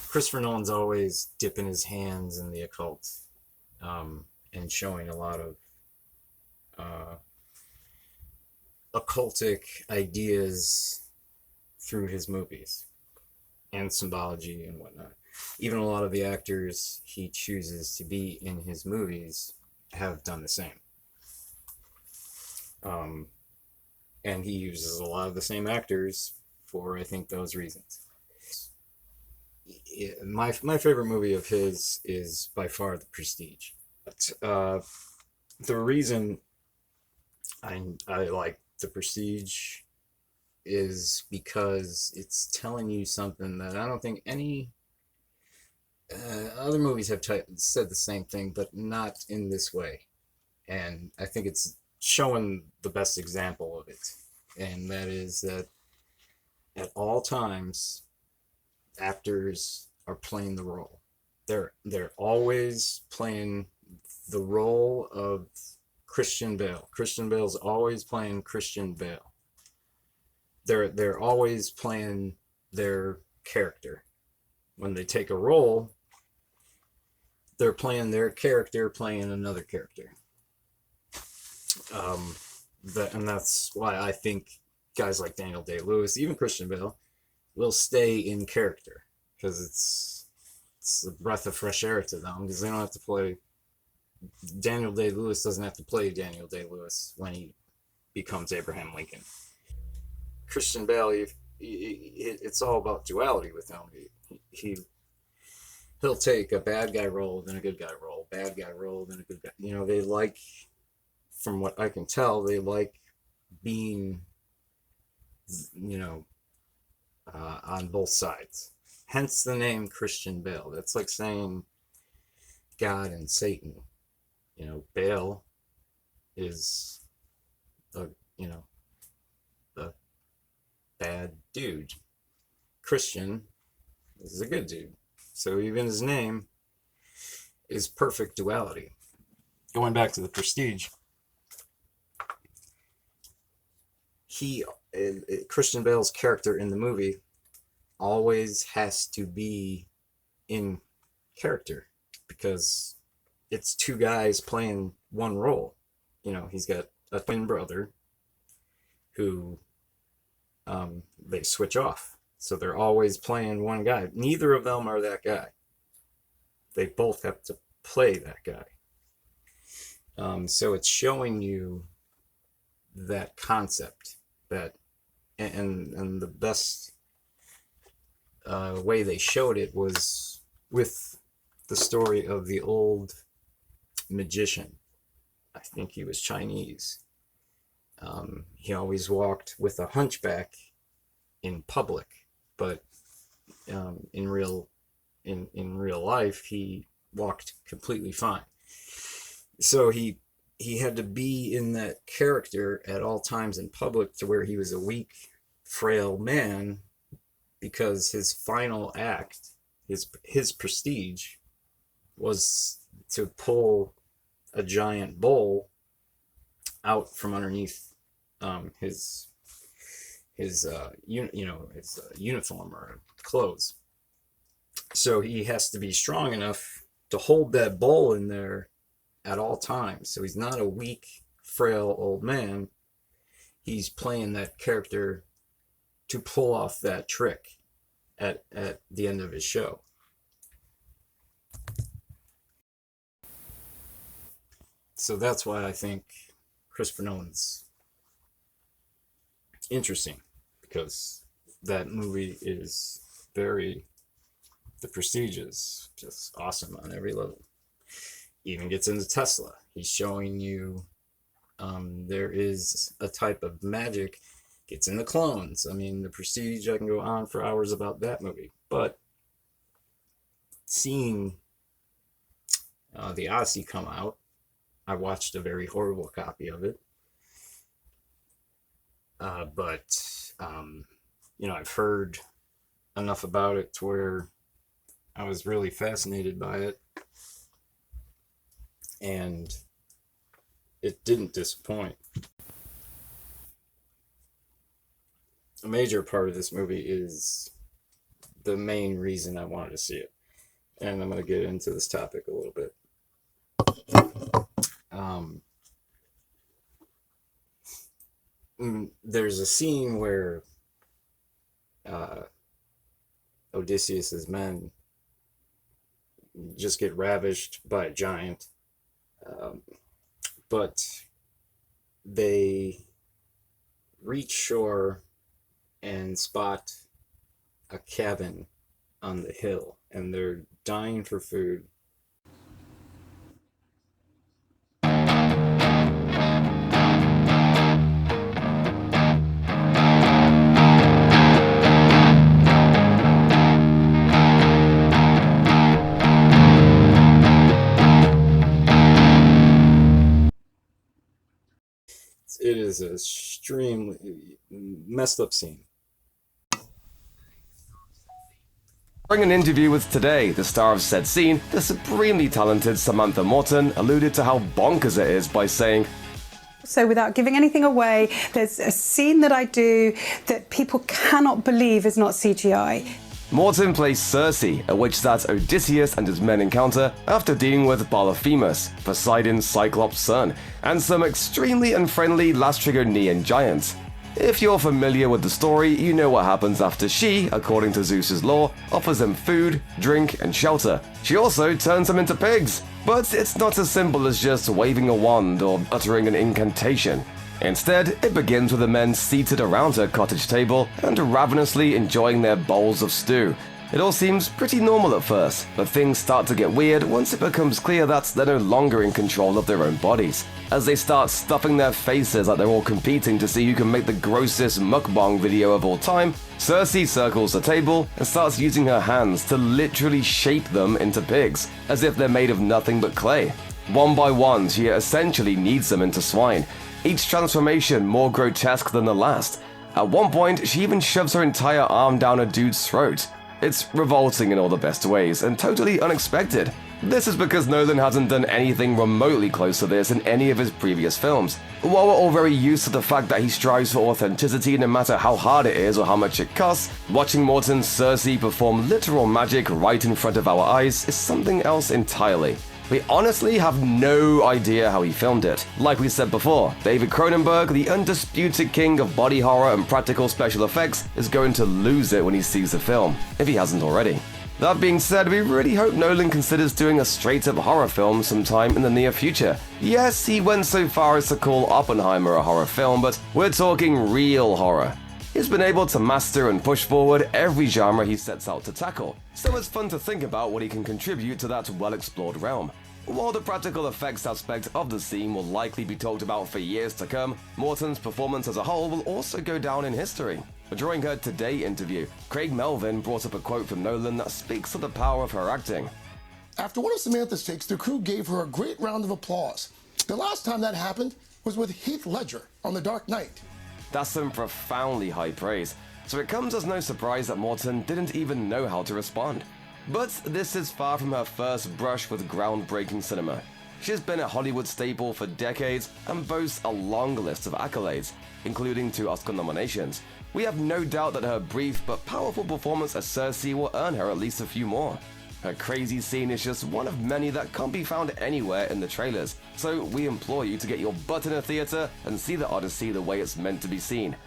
Christopher Nolan's always dipping his hands in the occult, and showing a lot of uh, occultic ideas through his movies and symbology and whatnot. Even a lot of the actors he chooses to be in his movies have done the same. Um, and he uses a lot of the same actors for, I think, those reasons. My favorite movie of his is by far The Prestige. But, the reason I like The Prestige is because it's telling you something that I don't think any other movies have said the same thing, but not in this way. And I think it's showing the best example of it, and that is that at all times actors are playing the role. They're always playing the role of Christian Bale. Christian Bale's always playing Christian Bale. They're always playing their character. When they take a role, they're playing their character playing another character. Um, and that's why I think guys like Daniel Day-Lewis, even Christian Bale, will stay in character because it's a breath of fresh air to them because they don't have to play. Daniel Day-Lewis doesn't have to play Daniel Day-Lewis when he becomes Abraham Lincoln. Christian Bale, it's all about duality with him. He'll take a bad guy role, then a good guy role, bad guy role, then a good guy. They like, from what I can tell, they like being, you know, on both sides. Hence the name Christian Bale. That's like saying God and Satan. Bale is a a bad dude. Christian is a good dude. So even his name is perfect duality. Going back to The Prestige, he Christian Bale's character in the movie always has to be in character because it's two guys playing one role. He's got a twin brother who they switch off. So they're always playing one guy. Neither of them are that guy. They both have to play that guy. So it's showing you that concept that, and the best way they showed it was with the story of the old magician. I think he was Chinese. He always walked with a hunchback in public, but in real life he walked completely fine. So he had to be in that character at all times in public to where he was a weak, frail man because his final act, his prestige, was to pull a giant bowl out from underneath his uniform or clothes. So he has to be strong enough to hold that bowl in there at all times. So he's not a weak, frail old man. He's playing that character to pull off that trick at the end of his show. So that's why I think Christopher Nolan's interesting, because that movie is very, the Prestige is just awesome on every level. Even gets into Tesla. He's showing you there is a type of magic. Gets into clones. I mean, The Prestige, I can go on for hours about that movie. But seeing the Odyssey come out, I watched a very horrible copy of it. But I've heard enough about it to where I was really fascinated by it, and it didn't disappoint. A major part of this movie is the main reason I wanted to see it. And I'm going to get into this topic a little bit. There's a scene where Odysseus's men just get ravished by a giant, but they reach shore and spot a cabin on the hill, and they're dying for food. It is an extremely messed up scene. During an interview with Today, the star of said scene, the supremely talented Samantha Morton alluded to how bonkers it is by saying, "So without giving anything away, there's a scene that I do that people cannot believe is not CGI. Morton plays Circe, a witch that Odysseus and his men encounter after dealing with Polyphemus, Poseidon's Cyclops' son, and some extremely unfriendly last-triggered Nean giants. If you're familiar with the story, you know what happens after she, according to Zeus's law, offers them food, drink, and shelter. She also turns them into pigs. But it's not as simple as just waving a wand or uttering an incantation. Instead, it begins with the men seated around her cottage table and ravenously enjoying their bowls of stew. It all seems pretty normal at first, but things start to get weird once it becomes clear that they're no longer in control of their own bodies. As they start stuffing their faces like they're all competing to see who can make the grossest mukbang video of all time, Circe circles the table and starts using her hands to literally shape them into pigs, as if they're made of nothing but clay. One by one, she essentially kneads them into swine, each transformation more grotesque than the last. At one point, she even shoves her entire arm down a dude's throat. It's revolting in all the best ways, and totally unexpected. This is because Nolan hasn't done anything remotely close to this in any of his previous films. While we're all very used to the fact that he strives for authenticity no matter how hard it is or how much it costs, watching Morton's Circe perform literal magic right in front of our eyes is something else entirely. We honestly have no idea how he filmed it. Like we said before, David Cronenberg, the undisputed king of body horror and practical special effects, is going to lose it when he sees the film, if he hasn't already. That being said, we really hope Nolan considers doing a straight-up horror film sometime in the near future. Yes, he went so far as to call Oppenheimer a horror film, but we're talking real horror. He's been able to master and push forward every genre he sets out to tackle, so it's fun to think about what he can contribute to that well-explored realm. While the practical effects aspect of the scene will likely be talked about for years to come, Morton's performance as a whole will also go down in history. During her Today interview, Craig Melvin brought up a quote from Nolan that speaks to the power of her acting. After one of Samantha's takes, the crew gave her a great round of applause. The last time that happened was with Heath Ledger on The Dark Knight. That's some profoundly high praise, so it comes as no surprise that Morton didn't even know how to respond. But this is far from her first brush with groundbreaking cinema. She's been a Hollywood staple for decades and boasts a long list of accolades, including 2 Oscar nominations. We have no doubt that her brief but powerful performance as Circe will earn her at least a few more. Her crazy scene is just one of many that can't be found anywhere in the trailers, so we implore you to get your butt in a theater and see the Odyssey the way it's meant to be seen.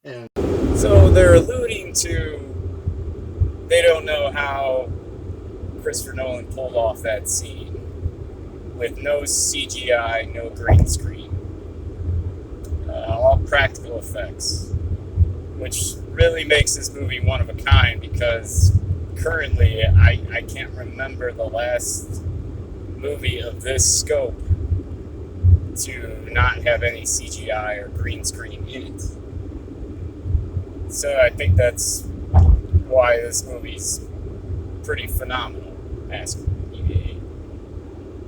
And so they're alluding to they don't know how Christopher Nolan pulled off that scene with no CGI, no green screen, all practical effects, which really makes this movie one of a kind because currently I can't remember the last movie of this scope to not have any CGI or green screen in it. So I think that's why this movie's pretty phenomenal.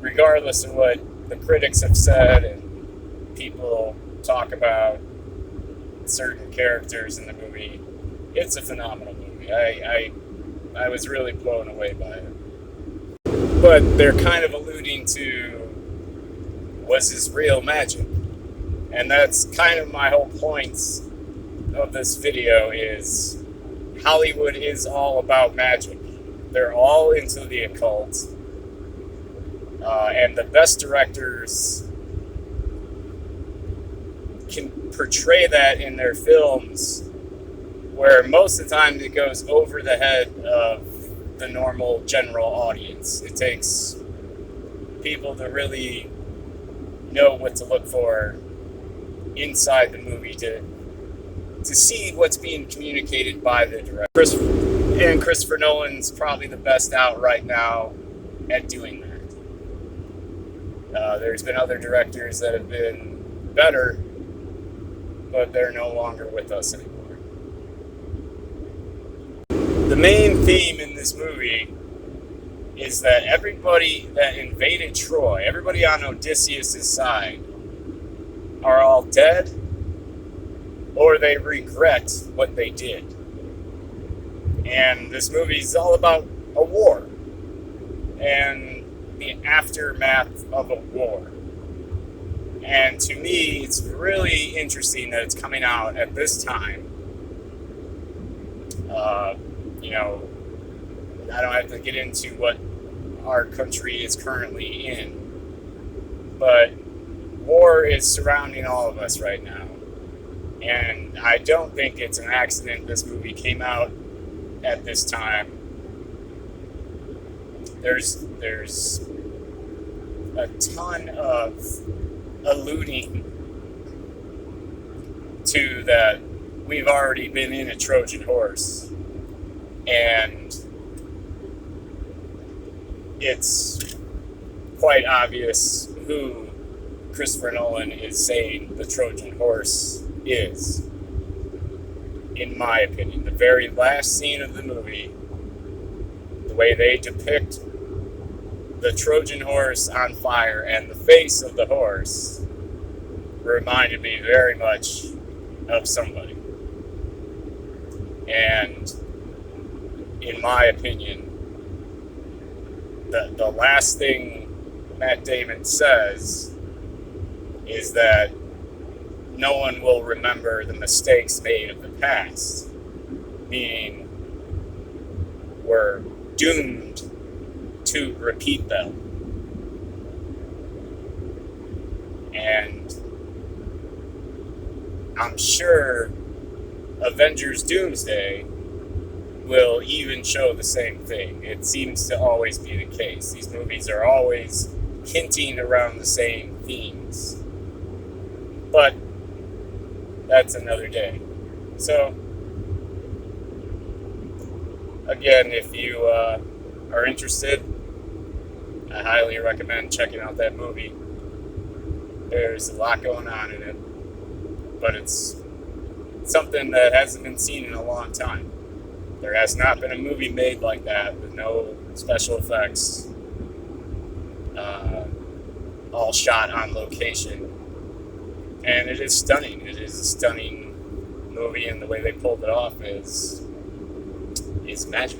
Regardless of what the critics have said and people talk about certain characters in the movie, it's a phenomenal movie. I was really blown away by it. But they're kind of alluding to, was this real magic? And that's kind of my whole point of this video is Hollywood is all about magic. They're all into the occult. And the best directors can portray that in their films, where most of the time it goes over the head of the normal general audience. It takes people to really know what to look for inside the movie to see what's being communicated by the director. Christopher Nolan's probably the best out right now at doing that. There's been other directors that have been better, but they're no longer with us anymore. The main theme in this movie is that everybody that invaded Troy, everybody on Odysseus' side, are all dead, or they regret what they did. And this movie is all about a war and the aftermath of a war. And to me, it's really interesting that it's coming out at this time. I don't have to get into what our country is currently in, but war is surrounding all of us right now. And I don't think it's an accident this movie came out at this time. There's a ton of alluding to that we've already been in a Trojan horse, and it's quite obvious who Christopher Nolan is saying the Trojan horse is, in my opinion. The very last scene of the movie, the way they depict the Trojan horse on fire and the face of the horse reminded me very much of somebody. And in my opinion, the last thing Matt Damon says is that no one will remember the mistakes made of the past, meaning we're doomed to repeat them. And I'm sure Avengers Doomsday will even show the same thing. It seems to always be the case. These movies are always hinting around the same themes. But that's another day. So, again, if you are interested, I highly recommend checking out that movie. There's a lot going on in it, but it's something that hasn't been seen in a long time. There has not been a movie made like that with no special effects, all shot on location. And it is stunning. It is a stunning movie, and the way they pulled it off is magic.